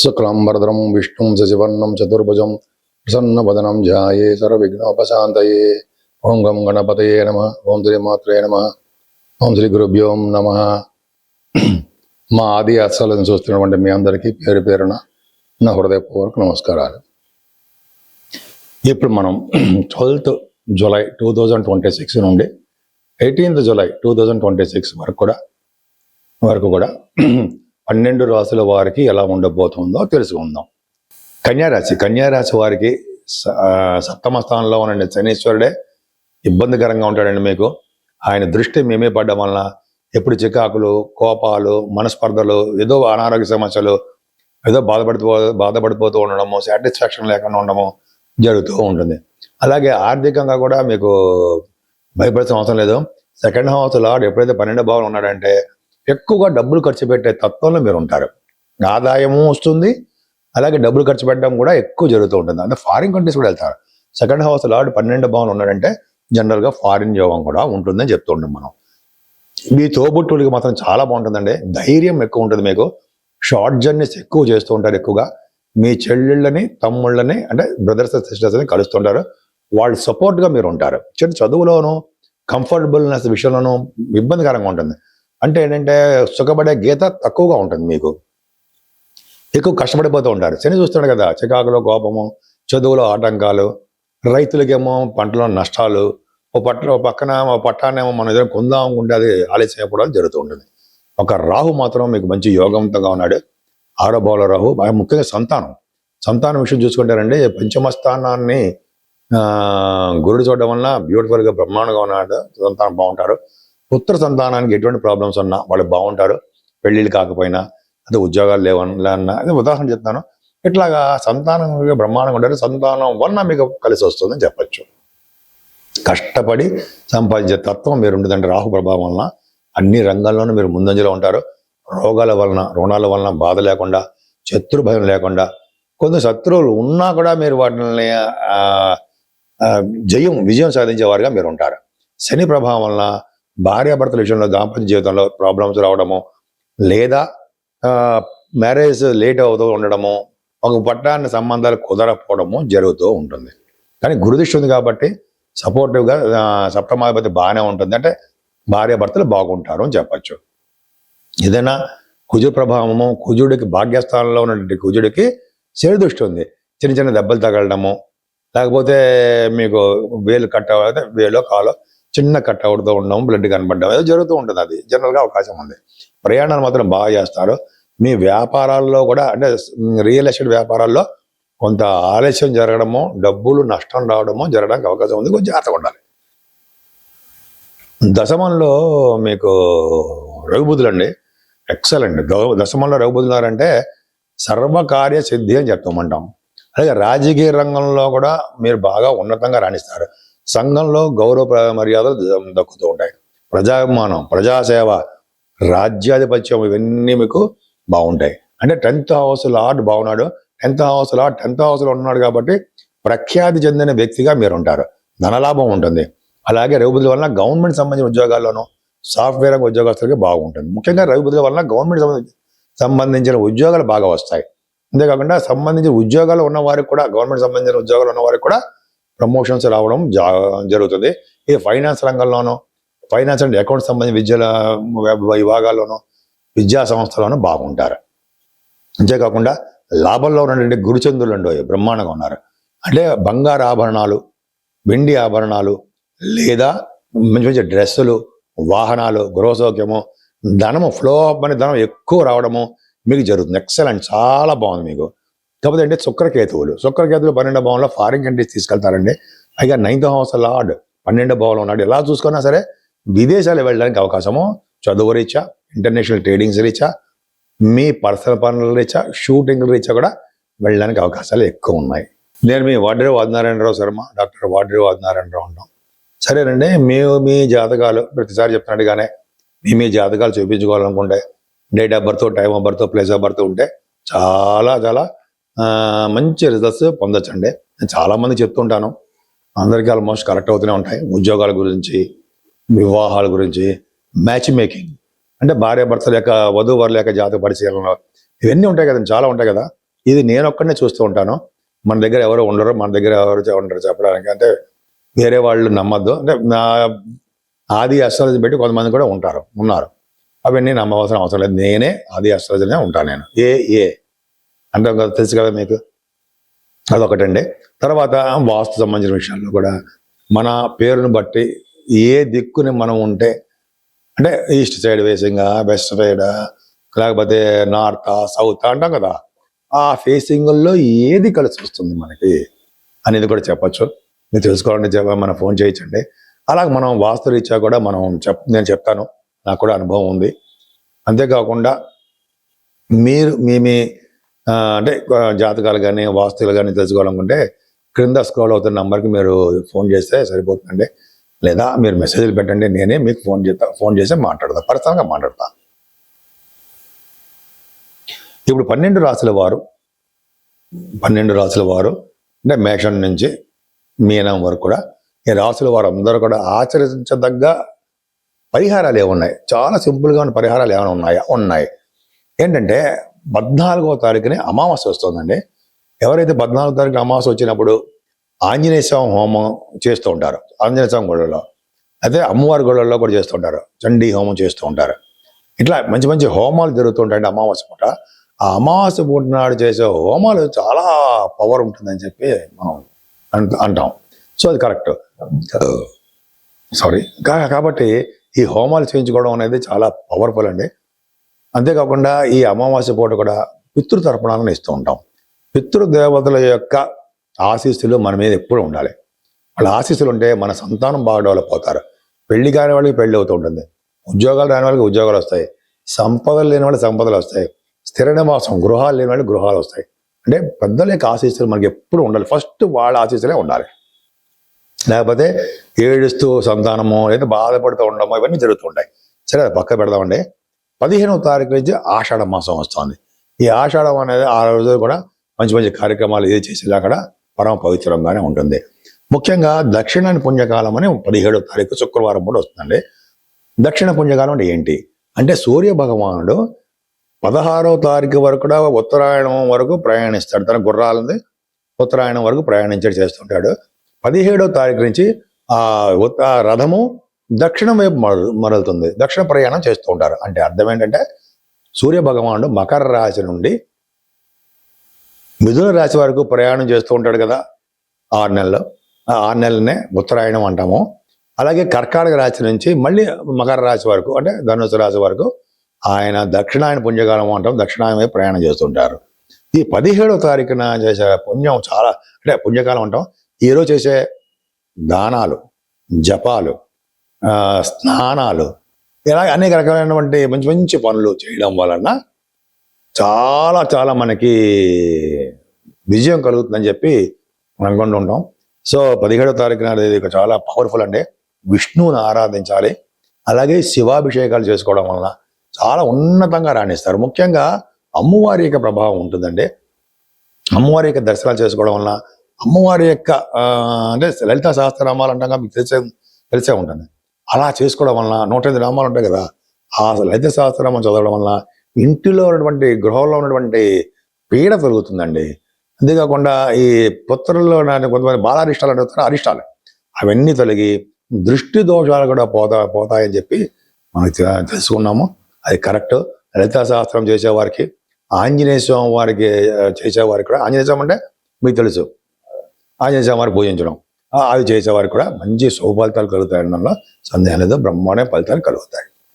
శుక్లాంబరధరం విష్ణుం శశివర్ణం చతుర్భుజం ప్రసన్నవదనం ధ్యాయే సర్వవిఘ్నోపశాంతయే. ఓం గం గణపతయే నమః. ఓం శ్రీ మాత్రే నమః. ఓం శ్రీ గురుభ్యో నమః. మా ఆది అస్సలను చూస్తున్నటువంటి మీ అందరికీ పేరు పేరున నా హృదయపూర్వక నమస్కారాలు. ఇప్పుడు మనం 12th జూలై 2026 నుండి 18th జూలై 2026 వరకు కూడా 12 రాశుల వారికి ఎలా ఉండబోతుందో తెలుసుకుందాం. కన్యారాశి వారికి సప్తమ స్థానంలో ఉన్న శనీశ్వరుడే ఇబ్బందికరంగా ఉంటాడండి. మీకు ఆయన దృష్టి మేమే పడ్డం వలన ఎప్పుడు చికాకులు, కోపాలు, మనస్పర్ధలు, ఏదో అనారోగ్య సమస్యలు, ఏదో బాధపడిపోతూ ఉండడము, సాటిస్ఫాక్షన్ లేకుండా ఉండడము జరుగుతూ ఉంటుంది. అలాగే ఆర్థికంగా కూడా మీకు భయపడాల్సిన అవసరం లేదు. సెకండ్ హౌస్ లార్డ్ ఎప్పుడైతే 12వ భావం ఉన్నాడంటే ఎక్కువగా డబ్బులు ఖర్చు పెట్టే తత్వంలో మీరు ఉంటారు. ఆదాయము వస్తుంది, అలాగే డబ్బులు ఖర్చు పెట్టడం కూడా ఎక్కువ జరుగుతూ ఉంటుంది. అంటే ఫారిన్ కంట్రీస్ కూడా వెళ్తారు. సెకండ్ హౌస్ లార్డ్ 12వ భావం ఉన్నాడంటే జనరల్గా ఫారిన్ యోగం కూడా ఉంటుందని చెప్తుంటాం మనం. మీ తోబుట్టులకి మాత్రం చాలా బాగుంటుందండి. ధైర్యం ఎక్కువ ఉంటుంది మీకు. షార్ట్ జర్నీస్ ఎక్కువ చేస్తూ ఉంటారు. ఎక్కువగా మీ చెల్లెళ్ళని, తమ్ముళ్ళని, అంటే బ్రదర్స్ సిస్టర్స్ని కలుస్తుంటారు. వాళ్ళ సపోర్ట్గా మీరు ఉంటారు. చదువులోనూ కంఫర్టబుల్నెస్ విషయంలోనూ ఇబ్బందికరంగా ఉంటుంది. అంటే ఏంటంటే సుఖపడే గీత తక్కువగా ఉంటుంది. మీకు ఎక్కువ కష్టపడిపోతూ ఉంటారు. శని చూస్తున్నాడు కదా, చికాకులో కోపము, చదువులో ఆటంకాలు, రైతులకేమో పంటలో నష్టాలు, పక్కన పట్టానేమో మనం ఏదైనా కొందాం అనుకుంటే అది ఆలస్యం అయిపోవడం జరుగుతూ ఉంటుంది. ఒక రాహు మాత్రం మీకు మంచి యోగవంతంగా ఉన్నాడు. 6వ భావంలో రాహు. ముఖ్యంగా సంతానం విషయం చూసుకుంటారండి. పంచమ స్థానాన్ని గురుడు చూడడం వలన బ్యూటిఫుల్గా బ్రహ్మాండంగా ఉన్నాడు. సంతానం బాగుంటారు. పుత్ర సంతానానికి ఎటువంటి ప్రాబ్లమ్స్ ఉన్నా వాళ్ళు బాగుంటారు. పెళ్ళిళ్ళు కాకపోయినా, అదే ఉద్యోగాలు లేవన్నా, అదే ఉదాహరణ చెప్తాను. ఇట్లాగా సంతానం బ్రహ్మాండంగా ఉంటారు. సంతానం వలన మీకు కలిసి వస్తుందని చెప్పచ్చు. కష్టపడి సంపాదించే తత్వం మీరు ఉంటుందంటే రాహు ప్రభావం వలన అన్ని రంగాల్లోనూ మీరు ముందంజలో ఉంటారు. రోగాల వలన, రుణాల వలన బాధ లేకుండా, శత్రు భయం లేకుండా, కొంత శత్రువులు ఉన్నా కూడా మీరు వాటిని విజయం సాధించేవారుగా మీరు ఉంటారు. శని ప్రభావం వలన భార్యాభర్తల విషయంలో, దాంపత్య జీవితంలో ప్రాబ్లమ్స్ రావడము, లేదా మ్యారేజ్ లేట్ అవుతూ ఉండడము, ఒక పట్టాన్ని సంబంధాలు కుదరకపోవడము జరుగుతూ ఉంటుంది. కానీ గురుదృష్టి ఉంది కాబట్టి సపోర్టివ్గా సప్తమాధిపతి బాగానే ఉంటుంది. అంటే భార్యాభర్తలు బాగుంటారు అని చెప్పచ్చు. ఏదైనా కుజు ప్రభావము, కుజుడికి భాగ్యస్థానంలో ఉన్నటువంటి కుజుడికి శని దృష్టి ఉంది. చిన్న చిన్న దెబ్బలు తగలడము, లేకపోతే మీకు వేలు కట్ అయితే వేలో కాలో చిన్న కట్ అవుతూ ఉండడం, బ్లడ్ కనబడడం ఏదో జరుగుతూ ఉంటుంది. అది జనరల్గా అవకాశం ఉంది. ప్రయాణాలు మాత్రం బాగా చేస్తారు. మీ వ్యాపారాల్లో కూడా, అంటే రియల్ ఎస్టేట్ వ్యాపారాల్లో కొంత ఆలస్యం జరగడము, డబ్బులు నష్టం రావడము జరగడానికి అవకాశం ఉంది. కొంచెం జాగ్రత్తగా ఉండాలి. దశమంలో మీకు రఘుబుధులండి ఎక్సలెంట్. దశమంలో రఘుబుధులారంటే సర్వకార్య సిద్ధి అని చెప్తామంటాం. అలాగే రాజకీయ రంగంలో కూడా మీరు బాగా ఉన్నతంగా రాణిస్తారు. సంఘంలో గౌరవ మర్యాదలు దక్కుతూ ఉంటాయి. ప్రజాభిమానం, ప్రజాసేవ, రాజ్యాధిపత్యం ఇవన్నీ మీకు బాగుంటాయి. అంటే 10th హౌస్ లార్డ్ బాగున్నాడు. 10th హౌస్ లార్డ్ 10th హౌస్లో ఉన్నాడు కాబట్టి ప్రఖ్యాతి చెందిన వ్యక్తిగా మీరు ఉంటారు. ధనలాభం ఉంటుంది. అలాగే రఘుబుధుల వలన గవర్నమెంట్ సంబంధించిన ఉద్యోగాల్లోనూ, సాఫ్ట్వేర్ ఉద్యోగస్తులకి బాగుంటుంది. ముఖ్యంగా రఘుబుధుల వలన గవర్నమెంట్ సంబంధించిన ఉద్యోగాలు బాగా వస్తాయి. అంతేకాకుండా సంబంధించిన ఉద్యోగాలు ఉన్న వారికి కూడా, గవర్నమెంట్ సంబంధించిన ఉద్యోగాలు ఉన్న వారికి కూడా ప్రమోషన్స్ రావడం జరుగుతుంది. ఇది ఫైనాన్స్ రంగంలోనూ, ఫైనాన్స్ అండ్ అకౌంట్స్ సంబంధించిన విద్యల విభాగాల్లోనూ, విద్యా సంస్థలోనూ బాగుంటారు. అంతేకాకుండా లాభంలో ఉన్నటువంటి గురుచంద్రులు అండి బ్రహ్మాండంగా ఉన్నారు. అంటే బంగారు ఆభరణాలు, వెండి ఆభరణాలు, లేదా మంచి మంచి డ్రెస్సులు, వాహనాలు, గృహసౌఖ్యము, ధనము ఫ్లో అప్ అనే ధనం ఎక్కువ రావడము మీకు జరుగుతుంది. ఎక్సలెంట్, చాలా బాగుంది మీకు. కాకపోతే అంటే శుక్రకేతువులు 12వ భావంలో ఫారిన్ కంట్రీస్ తీసుకెళ్తారండి. పైగా 9th హౌస్ లార్డ్ 12వ భావంలో ఉన్నాడు. ఎలా చూసుకున్నా సరే విదేశాలు వెళ్ళడానికి అవకాశము, చదువు రీత్యా, ఇంటర్నేషనల్ ట్రేడింగ్స్ రీత్యా, మీ పర్సనల్ పనుల రీత్యా, షూటింగ్ రీత్యా కూడా వెళ్ళడానికి అవకాశాలు ఎక్కువ ఉన్నాయి. నేను మీ వాడ్రేవు ఆదినారాయణరావు శర్మ, డాక్టర్ వాడ్రేవు ఆదినారాయణరావు ఉంటాం. సరేనండి, మీ జాతకాలు ప్రతిసారి చెప్తున్నట్టుగానే మీ జాతకాలు చూపించుకోవాలనుకుంటే date of birth, time of birth, place of birth ఉంటే చాలా చాలా మంచి రిజల్ట్స్ పొందొచ్చండి. నేను చాలామంది చెప్తుంటాను, అందరికీ ఆల్మోస్ట్ కరెక్ట్ అవుతూనే ఉంటాయి. ఉద్యోగాల గురించి, వివాహాల గురించి, మ్యాచ్ మేకింగ్, అంటే భార్య భర్తల యొక్క, వధూవరుల యొక్క జాతక పరిశీలన, ఇవన్నీ ఉంటాయి కదండి, చాలా ఉంటాయి కదా. ఇది నేను ఒక్కడనే చూస్తూ ఉంటాను. మన దగ్గర ఎవరు ఉండరు, మన దగ్గర ఎవరు ఉండరు చెప్పడానికి. అంటే వేరే వాళ్ళు నమ్మద్దు. అంటే నా ఆది అస్ట్రాలజీ పెట్టి కొంతమంది కూడా ఉన్నారు. అవన్నీ నమ్మవలసిన అవసరం లేదు. నేనే ఆది అస్ట్రాలజీనే ఉంటాను. నేను ఏ అంటే తెలుసు కదా మీకు. అదొకటండి. తర్వాత వాస్తు సంబంధించిన విషయాల్లో కూడా మన పేరును బట్టి ఏ దిక్కుని మనం ఉంటే, అంటే ఈస్ట్ సైడ్ ఫేసింగా, వెస్ట్ సైడ్, లేకపోతే నార్త్ సౌత్ అంటాం కదా, ఆ ఫేసింగ్లో ఏది కలిసి వస్తుంది మనకి అనేది కూడా చెప్పచ్చు. మీరు తెలుసుకోవాలంటే మనం ఫోన్ చేయించండి. అలాగే మనం వాస్తు రీత్యా కూడా నేను చెప్తాను, నాకు కూడా అనుభవం ఉంది. అంతేకాకుండా మీరు మీ అంటే జాతకాలు కానీ వాస్తులు కానీ తెలుసుకోవాలనుకుంటే క్రింద స్క్రోల్ అవుతున్న నంబర్కి మీరు ఫోన్ చేస్తే సరిపోతుందండి. లేదా మీరు మెసేజ్లు పెట్టండి, నేనే మీకు ఫోన్ చేసి మాట్లాడతా, పర్సనల్గా మాట్లాడతా. ఇప్పుడు 12 రాశుల వారు అంటే మేషం నుంచి మీనం వరకు కూడా ఈ రాశుల వారు అందరూ కూడా ఆచరించదగ్గ పరిహారాలు ఏమున్నాయి? చాలా సింపుల్గా ఉన్న పరిహారాలు ఏమైనా ఉన్నాయా? ఉన్నాయి. ఏంటంటే 14వ తారీఖుని అమావాస్య వస్తుందండి. ఎవరైతే 14వ తారీఖున అమావాస్య వచ్చినప్పుడు ఆంజనేయ స్వామి హోమం చేస్తూ ఉంటారు, ఆంజనేయ స్వామి గుళ్ళలో, అయితే అమ్మవారి గుళ్ళల్లో కూడా చేస్తూ ఉంటారు, చండీ హోమం చేస్తూ ఉంటారు. ఇట్లా మంచి మంచి హోమాలు జరుగుతుంటాయండి అమావాస్య పూట. ఆ అమావాస్య పూట నాడు చేసే హోమాలు చాలా పవర్ ఉంటుందని చెప్పి మనం అంటాం. సో అది కరెక్ట్. కాబట్టి ఈ హోమాలు చేయించుకోవడం అనేది చాలా పవర్ఫుల్ అండి. అంతేకాకుండా ఈ అమావాస్య పూట కూడా పితృతర్పణాలను ఇస్తూ ఉంటాం. పితృదేవతల యొక్క ఆశీస్సులు మన మీద ఎప్పుడు ఉండాలి. వాళ్ళ ఆశీస్సులు ఉంటే మన సంతానం బాగా డెవలప్ అవుతారు. పెళ్లి కాని వాళ్ళకి పెళ్లి అవుతూ ఉంటుంది, ఉద్యోగాలు రాని వాళ్ళకి ఉద్యోగాలు వస్తాయి, సంపదలు లేని వాళ్ళకి సంపదలు వస్తాయి, స్థిర నివాసం గృహాలు లేని వాళ్ళకి గృహాలు వస్తాయి. అంటే పెద్దల యొక్క ఆశీస్సులు మనకి ఎప్పుడు ఉండాలి. ఫస్ట్ వాళ్ళ ఆశీస్సులే ఉండాలి. లేకపోతే ఏడుస్తూ సంతానము లేదా బాధపడుతూ ఉండడము ఇవన్నీ జరుగుతుంటాయి. సరే, అది పక్క పెడదామండి. 15వ తారీఖు నుంచి ఆషాఢ మాసం వస్తుంది. ఈ ఆషాఢం అనేది ఆ రోజు కూడా మంచి మంచి కార్యక్రమాలు ఏది చేసేలా కూడా పరమ పవిత్రంగానే ఉంటుంది. ముఖ్యంగా దక్షిణాని పుణ్యకాలం అని 17వ తారీఖు శుక్రవారం కూడా వస్తుందండి. దక్షిణ పుణ్యకాలం అంటే ఏంటి అంటే, సూర్య భగవానుడు 16వ తారీఖు వరకు కూడా ఉత్తరాయణం వరకు ప్రయాణిస్తాడు. తన గుర్రాలని ఉత్తరాయణం వరకు చేస్తుంటాడు. 17వ తారీఖు నుంచి ఆ రథము దక్షిణం వైపు మరలుతుంది, దక్షిణ ప్రయాణం చేస్తూ ఉంటారు. అంటే అర్థం ఏంటంటే, సూర్య భగవానుడు మకర రాశి నుండి మిథున రాశి వరకు ప్రయాణం చేస్తూ ఉంటాడు కదా 6 నెలలు. ఆ 6 నెలలనే ఉత్తరాయణం అంటాము. అలాగే కర్కాటక రాశి నుంచి మళ్ళీ మకర రాశి వరకు అంటే ధనుసు రాశి వరకు ఆయన దక్షిణాయన పుణ్యకాలం అంటాం, దక్షిణాయన వైపు ప్రయాణం చేస్తుంటారు. ఈ 17వ తారీఖున చేసే పుణ్యం చాలా, అంటే పుణ్యకాలం అంటాం. ఈరోజు చేసే దానాలు, జపాలు, స్నానాలు, ఇలా అనేక రకాలైనటువంటి మంచి మంచి పనులు చేయడం వలన చాలా చాలా మనకి విజయం కలుగుతుందని చెప్పి మనం అనుకుంటూ ఉంటాం. సో 17వ తారీఖున అనేది చాలా పవర్ఫుల్ అండి. విష్ణువుని ఆరాధించాలి. అలాగే శివాభిషేకాలు చేసుకోవడం వలన చాలా ఉన్నతంగా రాణిస్తారు. ముఖ్యంగా అమ్మవారి యొక్క ప్రభావం ఉంటుందండి. అమ్మవారి యొక్క దర్శనాలు చేసుకోవడం వలన, అమ్మవారి యొక్క అంటే లలితా సహస్రనామాలు అంటాం, మీకు తెలిసే ఉంటుంది. అలా చేసుకోవడం వలన 108 నామాలు ఉంటాయి కదా, ఆ లలిత సహస్రనామం చదవడం వలన ఇంటిలో ఉన్నటువంటి, గృహంలో ఉన్నటువంటి పీడ తొలుగుతుందండి. అంతేకాకుండా ఈ పుత్రుల్లో కొంతమంది బాలారిష్టాలు అంటారు, అరిష్టాలు అవన్నీ తొలగి దృష్టి దోషాలు కూడా పోతాయని చెప్పి మనకి తెలుసుకున్నాము. అది కరెక్ట్. లలితా శాస్త్రం చేసేవారికి, ఆంజనేయ స్వామి వారికి చేసేవారికి కూడా, ఆంజనేయ స్వామి అంటే మీకు తెలుసు, ఆంజనేయ స్వామి వారికి పూజించడం, అవి చేసేవారికి కూడా మంచి శుభ ఫలితాలు కలుగుతాయి అనడంలో సందేహం లేదు. బ్రహ్మాండ ఫలితాలు కలుగుతాయి.